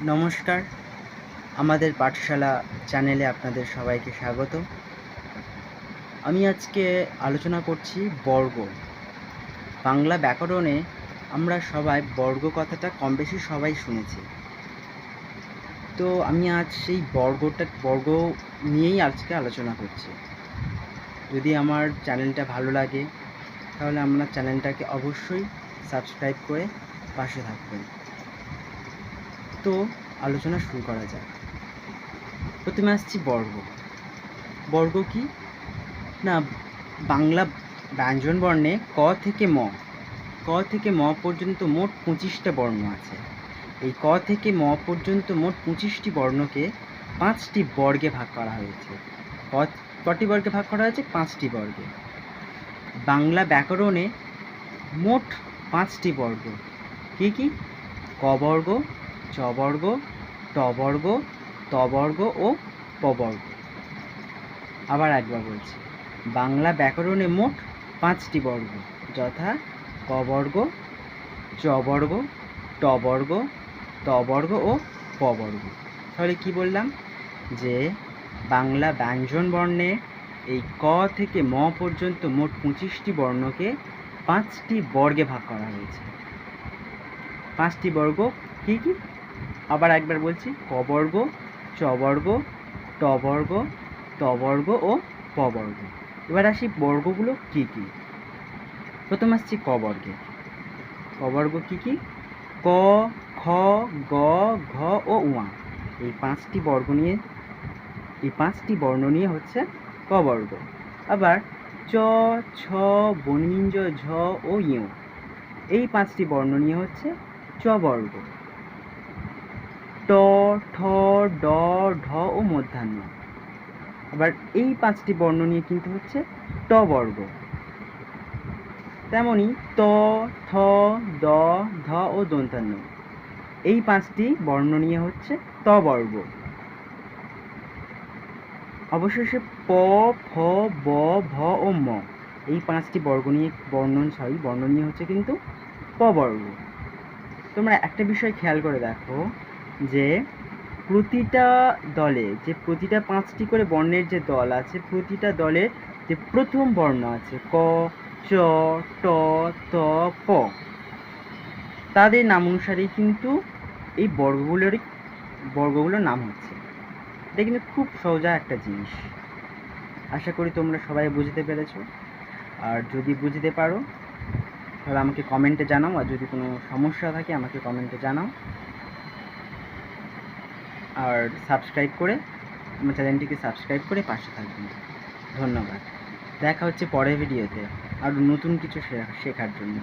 নমস্কার, আমাদের পাঠশালা চ্যানেলে আপনাদের সবাইকে স্বাগত। আমি আজকে আলোচনা করছি বর্গ। বাংলা ব্যাকরণে আমরা সবাই বর্গ কথাটা কম বেশি সবাই শুনেছি। তো আমি আজ সেই বর্গ নিয়েই আজকে আলোচনা করছি। যদি আমার চ্যানেলটা ভালো লাগে তাহলে আপনার চ্যানেলটাকে অবশ্যই সাবস্ক্রাইব করে পাশে থাকবেন। তো আলোচনা শুরু করা যাক। প্রথমে আসছি বর্গ। বর্গ কি না, বাংলা ব্যঞ্জনবর্ণে ক থেকে ম পর্যন্ত মোট 25টা বর্ণ আছে। এই ক থেকে ম পর্যন্ত মোট 25টি বর্ণকে 5টি বর্গে ভাগ করা হয়েছে। কটি বর্গে ভাগ করা হয়েছে? 5টি বর্গে। বাংলা ব্যাকরণে মোট 5টি বর্গ। কি কি? ক বর্গ, চ বর্গ, ট বর্গ, ত বর্গ ও প বর্গ। আবার একবার বলছি, বাংলা ব্যাকরণে মোট 5টি বর্গ, যথা ক বর্গ, চ বর্গ, ট বর্গ, ত বর্গ ও প বর্গ। তাহলে কি বললাম? যে বাংলা ব্যঞ্জন বর্ণে এই ক থেকে ম পর্যন্ত মোট 25টি বর্ণকে 5টি বর্গে ভাগ করা হয়েছে। 5টি বর্গ কি কি? আবার একবার বলছি, ক বর্গ, চ বর্গ, ট বর্গ, ত বর্গ ও প বর্গ। এবার আসি বর্গগুলো কি কি। প্রথম আসছি ক বর্গে। ক বর্গ কি কি? ক, খ, গ, ঘ ও উয়া। এই 5টি বর্ণ নিয়ে হচ্ছে ক বর্গ। আবার চ, ছ, বর্ণিঞ্জ, ঝ ও ইউ। এই 5টি বর্ণ নিয়ে হচ্ছে চ বর্গ। ট, ঠ, ড, ঢ ও মূর্ধন্য। আবার এই 5টি বর্ণ নিয়ে কিন্তু হচ্ছে ট বর্গ। তেমনি ত, থ, দ, ধ ও দন্তান্ন। এই 5টি বর্ণ নিয়ে হচ্ছে ত বর্গ। অবশেষে প, ফ, ব, ভ ও ম। এই 5টি বর্ণ নিয়ে হচ্ছে কিন্তু প বর্গ। তোমরা একটা বিষয় খেয়াল করে দেখো যে প্রতিটা দলে, যে প্রতিটা 5টি করে বর্ণের যে দল আছে, প্রতিটা দলের যে প্রথম বর্ণ আছে ক, চ, ট, ত, প, তাদের নাম অনুসারেই কিন্তু এই বর্গগুলোর নাম হচ্ছে। এটা কিন্তু খুব সোজা একটা জিনিস। আশা করি তোমরা সবাই বুঝতে পেরেছো। আর যদি বুঝতে পারো তাহলে আমাকে কমেন্টে জানাও, আর যদি কোনো সমস্যা থাকে আমাকে কমেন্টে জানাও। আর সাবস্ক্রাইব করে আমার চ্যানেলটিকে সাবস্ক্রাইব করে পাশে থাকবেন। ধন্যবাদ। দেখা হচ্ছে পরের ভিডিওতে আর নতুন কিছু শেখার জন্য।